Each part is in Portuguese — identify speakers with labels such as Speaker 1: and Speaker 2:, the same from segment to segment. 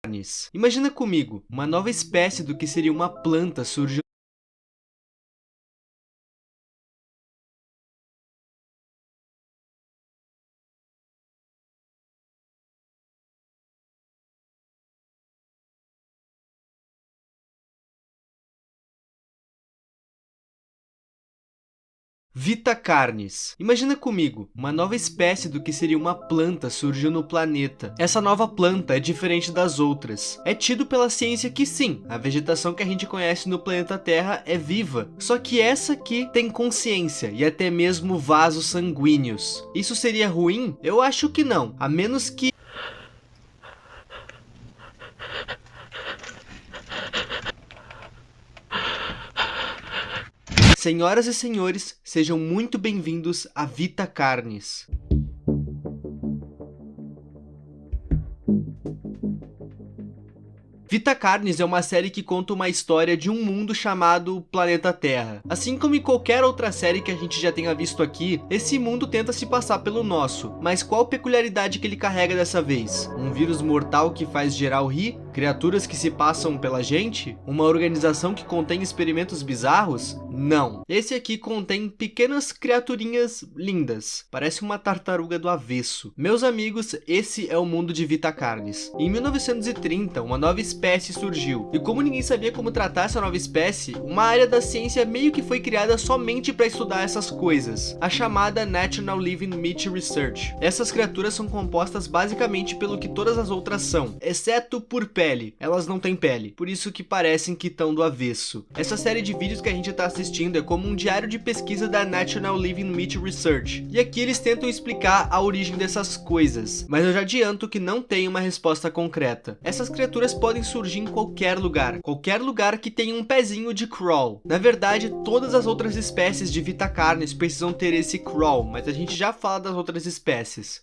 Speaker 1: carnes. Imagina comigo, uma nova espécie do que seria uma planta surge. Vitacarnes. Imagina comigo, uma nova espécie do que seria uma planta surgiu no planeta. Essa nova planta é diferente das outras. É tido pela ciência que sim, a vegetação que a gente conhece no planeta Terra é viva. Só que essa aqui tem consciência e até mesmo vasos sanguíneos. Isso seria ruim? Eu acho que não, a menos que... Senhoras e senhores, sejam muito bem-vindos a Vitacarnes. Vitacarnes é uma série que conta uma história de um mundo chamado Planeta Terra. Assim como em qualquer outra série que a gente já tenha visto aqui, esse mundo tenta se passar pelo nosso. Mas qual peculiaridade que ele carrega dessa vez? Um vírus mortal que faz geral rir? Criaturas que se passam pela gente? Uma organização que contém experimentos bizarros? Não. Esse aqui contém pequenas criaturinhas lindas. Parece uma tartaruga do avesso. Meus amigos, esse é o mundo de Vitacarnes. Em 1930, uma nova espécie surgiu. E como ninguém sabia como tratar essa nova espécie, uma área da ciência meio que foi criada somente para estudar essas coisas. A chamada National Living Meat Research. Essas criaturas são compostas basicamente pelo que todas as outras são, exceto por pele. Elas não têm pele, por isso que parecem que estão do avesso. Essa série de vídeos que a gente está assistindo é como um diário de pesquisa da National Living Meat Research. E aqui eles tentam explicar a origem dessas coisas, mas eu já adianto que não tem uma resposta concreta. Essas criaturas podem surgir em qualquer lugar que tenha um pezinho de crawl. Na verdade, todas as outras espécies de Vitacarnes precisam ter esse crawl, mas a gente já fala das outras espécies.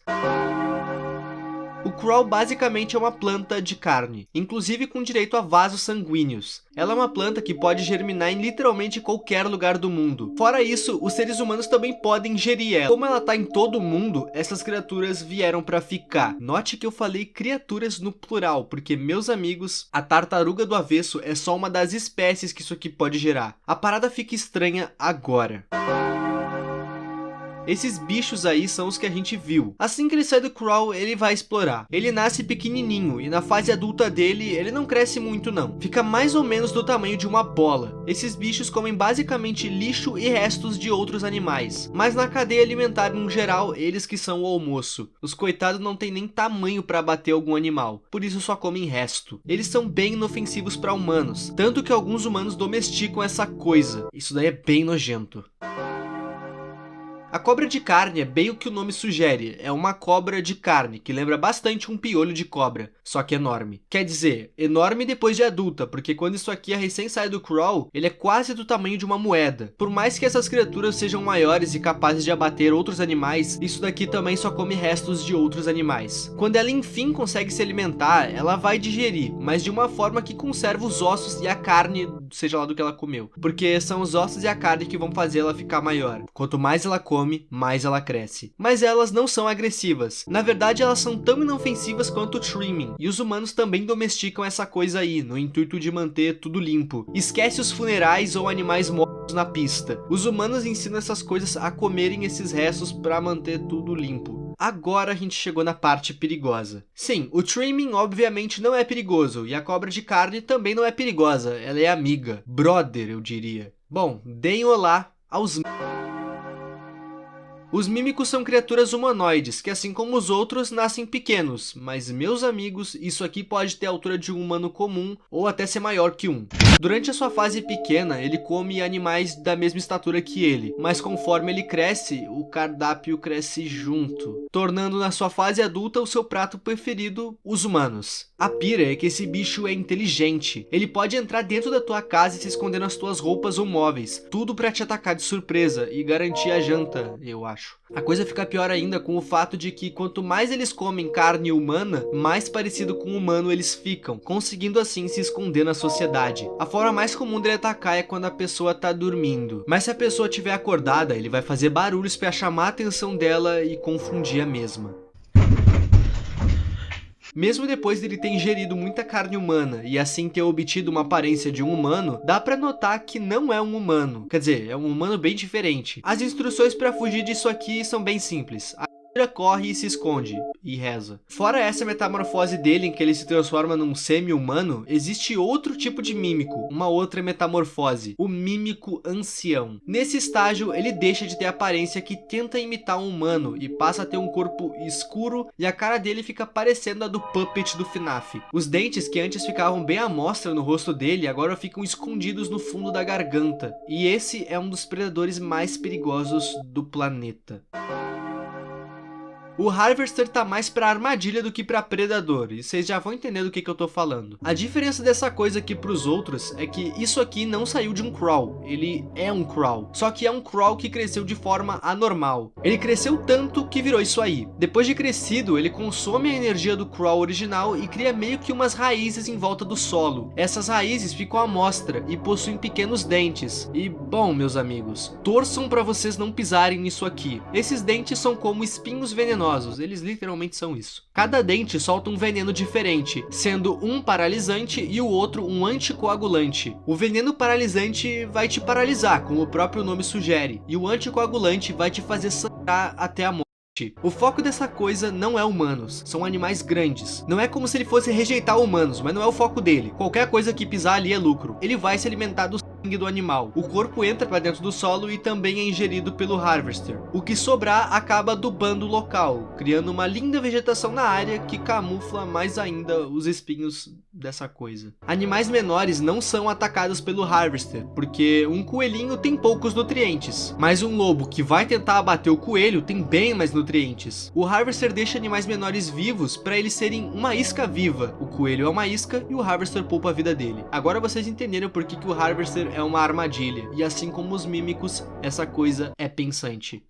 Speaker 1: O crawl basicamente é uma planta de carne, inclusive com direito a vasos sanguíneos. Ela é uma planta que pode germinar em literalmente qualquer lugar do mundo. Fora isso, os seres humanos também podem ingerir ela. Como ela está em todo mundo, essas criaturas vieram para ficar. Note que eu falei criaturas no plural, porque, meus amigos, a tartaruga do avesso é só uma das espécies que isso aqui pode gerar. A parada fica estranha agora. Esses bichos aí são os que a gente viu. Assim que ele sai do crawl, ele vai explorar. Ele nasce pequenininho e na fase adulta dele, ele não cresce muito não. Fica mais ou menos do tamanho de uma bola. Esses bichos comem basicamente lixo e restos de outros animais. Mas na cadeia alimentar no geral, eles que são o almoço. Os coitados não tem nem tamanho para abater algum animal. Por isso só comem resto. Eles são bem inofensivos para humanos. Tanto que alguns humanos domesticam essa coisa. Isso daí é bem nojento. A cobra de carne é bem o que o nome sugere, é uma cobra de carne, que lembra bastante um piolho de cobra, só que enorme. Quer dizer, enorme depois de adulta, porque quando isso aqui é recém sai do crawl, ele é quase do tamanho de uma moeda. Por mais que essas criaturas sejam maiores e capazes de abater outros animais, isso daqui também só come restos de outros animais. Quando ela enfim consegue se alimentar, ela vai digerir, mas de uma forma que conserva os ossos e a carne, seja lá do que ela comeu. Porque são os ossos e a carne que vão fazer ela ficar maior. Quanto mais ela come, mais ela cresce. Mas elas não são agressivas. Na verdade, elas são tão inofensivas quanto o trimming. E os humanos também domesticam essa coisa aí, no intuito de manter tudo limpo. Esquece os funerais ou animais mortos na pista. Os humanos ensinam essas coisas a comerem esses restos para manter tudo limpo. Agora a gente chegou na parte perigosa. Sim, o trimming obviamente não é perigoso, e a cobra de carne também não é perigosa, ela é amiga. Brother, eu diria. Bom, deem olá aos... Os mímicos são criaturas humanoides, que assim como os outros, nascem pequenos, mas meus amigos, isso aqui pode ter a altura de um humano comum, ou até ser maior que um. Durante a sua fase pequena, ele come animais da mesma estatura que ele, mas conforme ele cresce, o cardápio cresce junto, tornando na sua fase adulta o seu prato preferido, os humanos. A pira é que esse bicho é inteligente, ele pode entrar dentro da tua casa e se esconder nas tuas roupas ou móveis, tudo pra te atacar de surpresa e garantir a janta, eu acho. A coisa fica pior ainda com o fato de que quanto mais eles comem carne humana, mais parecido com o humano eles ficam, conseguindo assim se esconder na sociedade. A forma mais comum dele atacar é quando a pessoa tá dormindo, mas se a pessoa estiver acordada, ele vai fazer barulhos para chamar a atenção dela e confundir a mesma. Mesmo depois dele ter ingerido muita carne humana e assim ter obtido uma aparência de um humano, dá pra notar que não é um humano. Quer dizer, é um humano bem diferente. As instruções pra fugir disso aqui são bem simples. Corre e se esconde, e reza. Fora essa metamorfose dele, em que ele se transforma num semi-humano, existe outro tipo de mímico, uma outra metamorfose, o mímico ancião. Nesse estágio, ele deixa de ter a aparência que tenta imitar um humano e passa a ter um corpo escuro e a cara dele fica parecendo a do Puppet do FNAF. Os dentes que antes ficavam bem à mostra no rosto dele, agora ficam escondidos no fundo da garganta. E esse é um dos predadores mais perigosos do planeta. O Harvester tá mais pra armadilha do que pra predador, e vocês já vão entender do que eu tô falando. A diferença dessa coisa aqui pros outros é que isso aqui não saiu de um crawl, ele é um crawl. Só que é um crawl que cresceu de forma anormal. Ele cresceu tanto que virou isso aí. Depois de crescido, ele consome a energia do crawl original e cria meio que umas raízes em volta do solo. Essas raízes ficam à mostra e possuem pequenos dentes. E, bom, meus amigos, torçam pra vocês não pisarem nisso aqui. Esses dentes são como espinhos venenosos. Eles literalmente são isso. Cada dente solta um veneno diferente, sendo um paralisante e o outro um anticoagulante. O veneno paralisante vai te paralisar, como o próprio nome sugere, e o anticoagulante vai te fazer sangrar até a morte. O foco dessa coisa não é humanos, são animais grandes. Não é como se ele fosse rejeitar humanos, mas não é o foco dele. Qualquer coisa que pisar ali é lucro. Ele vai se alimentar do sangue do animal. O corpo entra para dentro do solo e também é ingerido pelo Harvester. O que sobrar acaba adubando o local, criando uma linda vegetação na área que camufla mais ainda os espinhos dessa coisa. Animais menores não são atacados pelo Harvester, porque um coelhinho tem poucos nutrientes, mas um lobo que vai tentar abater o coelho tem bem mais nutrientes. O Harvester deixa animais menores vivos para eles serem uma isca viva. O coelho é uma isca e o Harvester poupa a vida dele. Agora vocês entenderam por que o Harvester é uma armadilha, e assim como os mímicos, essa coisa é pensante.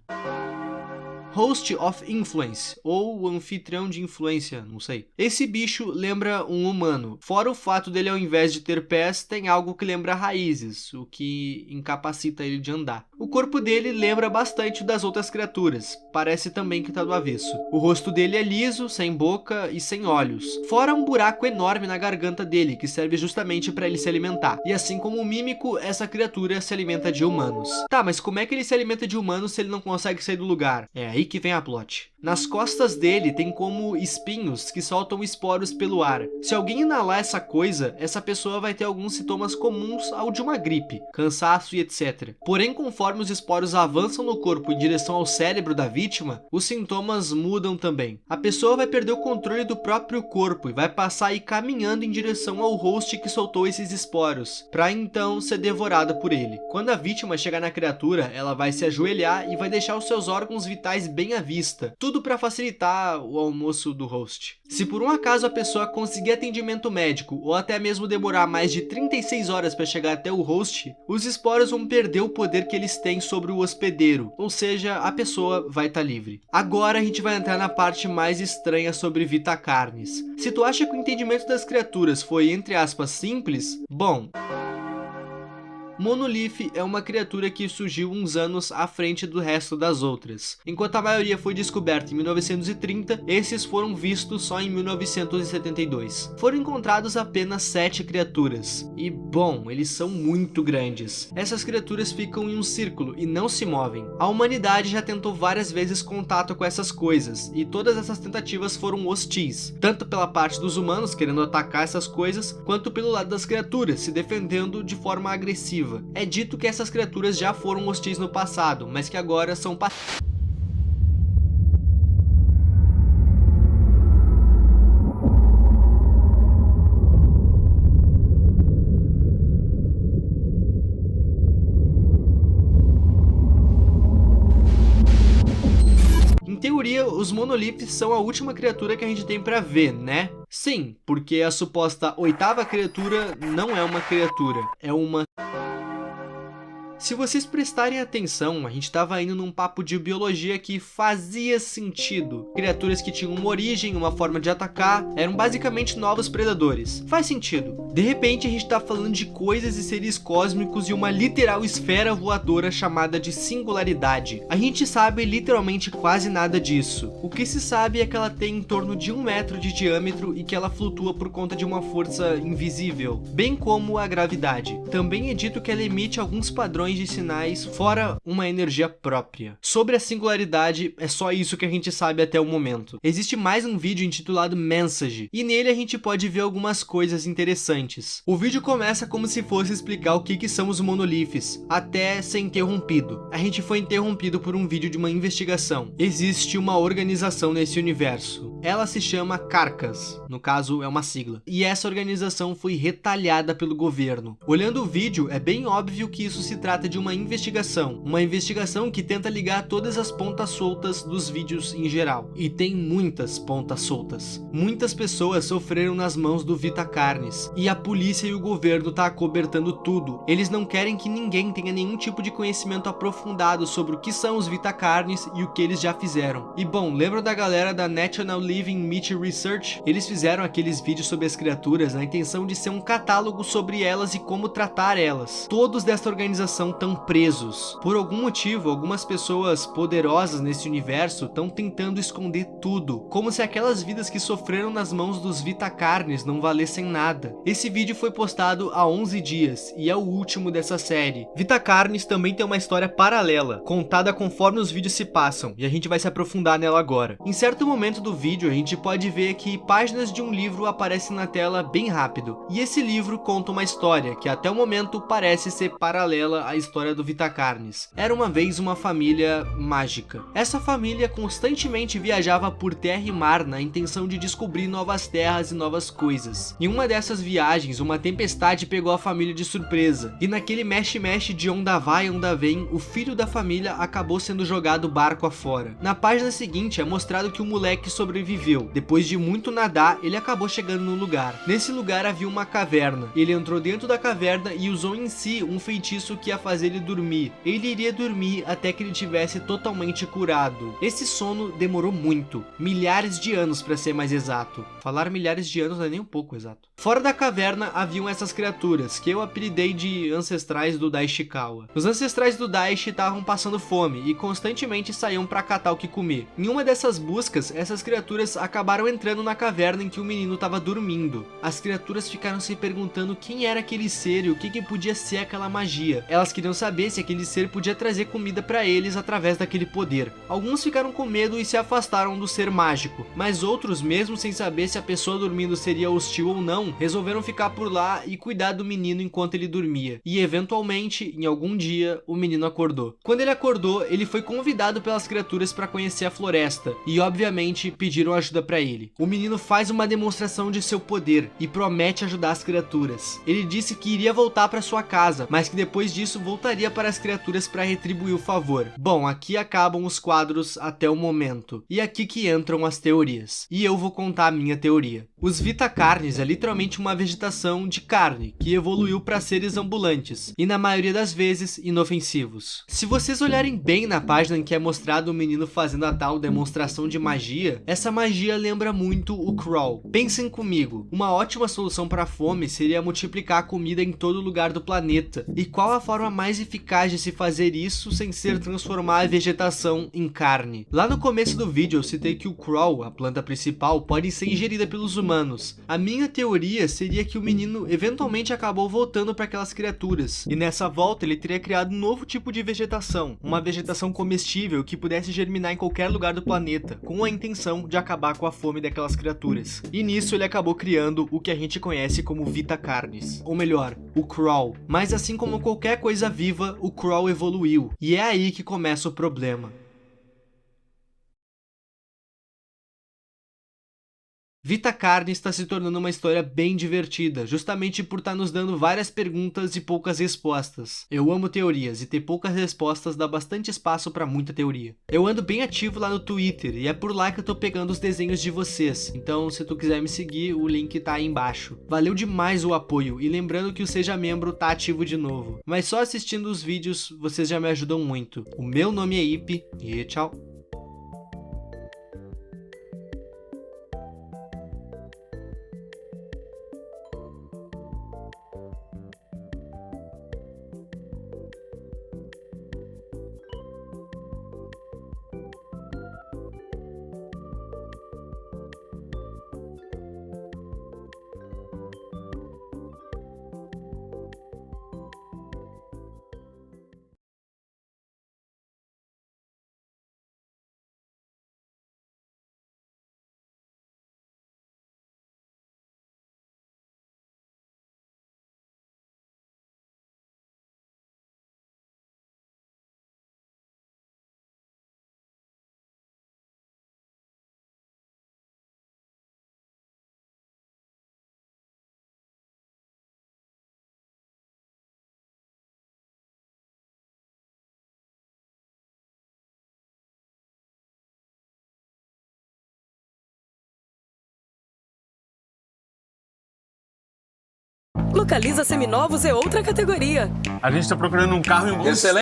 Speaker 1: Host of Influence, ou o anfitrião de influência, não sei. Esse bicho lembra um humano, fora o fato dele ao invés de ter pés, tem algo que lembra raízes, o que incapacita ele de andar. O corpo dele lembra bastante das outras criaturas, parece também que tá do avesso. O rosto dele é liso, sem boca e sem olhos, fora um buraco enorme na garganta dele, que serve justamente para ele se alimentar. E assim como o mímico, essa criatura se alimenta de humanos. Tá, mas como é que ele se alimenta de humanos se ele não consegue sair do lugar? É aí que vem a plot. Nas costas dele tem como espinhos que soltam esporos pelo ar. Se alguém inalar essa coisa, essa pessoa vai ter alguns sintomas comuns ao de uma gripe, cansaço e etc. Porém, conforme os esporos avançam no corpo em direção ao cérebro da vítima, os sintomas mudam também. A pessoa vai perder o controle do próprio corpo e vai passar a ir caminhando em direção ao host que soltou esses esporos, para então ser devorada por ele. Quando a vítima chegar na criatura, ela vai se ajoelhar e vai deixar os seus órgãos vitais bem à vista, tudo para facilitar o almoço do host. Se por um acaso a pessoa conseguir atendimento médico ou até mesmo demorar mais de 36 horas para chegar até o host, os esporos vão perder o poder que eles têm sobre o hospedeiro, ou seja, a pessoa vai estar livre. Agora a gente vai entrar na parte mais estranha sobre Vitacarnes. Se tu acha que o entendimento das criaturas foi, entre aspas, simples, bom... Monolith é uma criatura que surgiu uns anos à frente do resto das outras. Enquanto a maioria foi descoberta em 1930, esses foram vistos só em 1972. Foram encontrados apenas 7 criaturas. E, bom, eles são muito grandes. Essas criaturas ficam em um círculo e não se movem. A humanidade já tentou várias vezes contato com essas coisas, e todas essas tentativas foram hostis, tanto pela parte dos humanos querendo atacar essas coisas, quanto pelo lado das criaturas, se defendendo de forma agressiva. É dito que essas criaturas já foram hostis no passado, mas que agora são Em teoria, os Monoliths são a última criatura que a gente tem pra ver, né? Sim, porque a suposta 8ª criatura não é uma criatura, é uma... Se vocês prestarem atenção, a gente estava indo num papo de biologia que fazia sentido. Criaturas que tinham uma origem, uma forma de atacar, eram basicamente novos predadores. Faz sentido. De repente a gente tá falando de coisas e seres cósmicos e uma literal esfera voadora chamada de singularidade. A gente sabe literalmente quase nada disso. O que se sabe é que ela tem em torno de 1 metro de diâmetro e que ela flutua por conta de uma força invisível, bem como a gravidade. Também é dito que ela emite alguns padrões de sinais fora uma energia própria. Sobre a singularidade, é só isso que a gente sabe até o momento. Existe mais um vídeo intitulado Mensage, e nele a gente pode ver algumas coisas interessantes. O vídeo começa como se fosse explicar o que são os monoliths, até ser interrompido. A gente foi interrompido por um vídeo de uma investigação. Existe uma organização nesse universo. Ela se chama Carcass, no caso é uma sigla. E essa organização foi retalhada pelo governo. Olhando o vídeo, é bem óbvio que isso se trata de uma investigação que tenta ligar todas as pontas soltas dos vídeos em geral. E tem muitas pontas soltas. Muitas pessoas sofreram nas mãos do Vita Carnis, e a polícia e o governo tá acobertando tudo. Eles não querem que ninguém tenha nenhum tipo de conhecimento aprofundado sobre o que são os Vita Carnis e o que eles já fizeram. E bom, lembra da galera da National Living Meat Research? Eles fizeram aqueles vídeos sobre as criaturas na intenção de ser um catálogo sobre elas e como tratar elas. Todos dessa organização estão presos. Por algum motivo, algumas pessoas poderosas nesse universo estão tentando esconder tudo, como se aquelas vidas que sofreram nas mãos dos Vita Carnis não valessem nada. Esse vídeo foi postado há 11 dias e é o último dessa série. Vita Carnis também tem uma história paralela, contada conforme os vídeos se passam, e a gente vai se aprofundar nela agora. Em certo momento do vídeo, a gente pode ver que páginas de um livro aparecem na tela bem rápido, e esse livro conta uma história que até o momento parece ser paralela à história do Vita Carnis. Era uma vez uma família mágica. Essa família constantemente viajava por terra e mar na intenção de descobrir novas terras e novas coisas. Em uma dessas viagens, uma tempestade pegou a família de surpresa, e naquele mexe-mexe de onda vai, onda vem, o filho da família acabou sendo jogado barco afora. Na página seguinte é mostrado que o moleque sobreviveu. Depois de muito nadar, ele acabou chegando no lugar. Nesse lugar havia uma caverna. Ele entrou dentro da caverna e usou em si um feitiço que ia fazer ele dormir. Ele iria dormir até que ele tivesse totalmente curado. Esse sono demorou muito, milhares de anos para ser mais exato. Falar milhares de anos não é nem um pouco exato. Fora da caverna haviam essas criaturas, que eu apelidei de ancestrais do Daishikawa. Os ancestrais do Daishi estavam passando fome e constantemente saíam para catar o que comer. Em uma dessas buscas, essas criaturas acabaram entrando na caverna em que o menino estava dormindo. As criaturas ficaram se perguntando quem era aquele ser e o que podia ser aquela magia. Elas queriam saber se aquele ser podia trazer comida para eles através daquele poder. Alguns ficaram com medo e se afastaram do ser mágico, mas outros, mesmo sem saber se a pessoa dormindo seria hostil ou não, resolveram ficar por lá e cuidar do menino enquanto ele dormia. E eventualmente, em algum dia, o menino acordou. Quando ele acordou, ele foi convidado pelas criaturas para conhecer a floresta e obviamente pediram ajuda para ele. O menino faz uma demonstração de seu poder e promete ajudar as criaturas. Ele disse que iria voltar para sua casa, mas que depois disso voltaria para as criaturas para retribuir o favor. Bom, aqui acabam os quadros até o momento. E aqui que entram as teorias. E eu vou contar a minha teoria. Os Vita Carnis é literalmente uma vegetação de carne que evoluiu para seres ambulantes e na maioria das vezes inofensivos. Se vocês olharem bem na página em que é mostrado o menino fazendo a tal demonstração de magia, essa magia lembra muito o Crawl. Pensem comigo, uma ótima solução para a fome seria multiplicar a comida em todo lugar do planeta. E qual a forma mais eficaz de se fazer isso sem ser transformar a vegetação em carne? Lá no começo do vídeo eu citei que o Crawl, a planta principal, pode ser ingerida pelos humanos. A minha teoria seria que o menino eventualmente acabou voltando para aquelas criaturas, e nessa volta ele teria criado um novo tipo de vegetação, uma vegetação comestível que pudesse germinar em qualquer lugar do planeta, com a intenção de acabar com a fome daquelas criaturas. E nisso ele acabou criando o que a gente conhece como Vita Carnis, ou melhor, o Crawl. Mas assim como qualquer coisa viva, o Crawl evoluiu, e é aí que começa o problema. Vita Carne está se tornando uma história bem divertida, justamente por estar nos dando várias perguntas e poucas respostas. Eu amo teorias e ter poucas respostas dá bastante espaço para muita teoria. Eu ando bem ativo lá no Twitter e é por lá que eu tô pegando os desenhos de vocês, então se tu quiser me seguir, o link tá aí embaixo. Valeu demais o apoio e lembrando que o Seja Membro tá ativo de novo, mas só assistindo os vídeos vocês já me ajudam muito. O meu nome é Ipe e tchau!
Speaker 2: Localiza Seminovos é outra categoria.
Speaker 3: A gente tá procurando um carro em excelente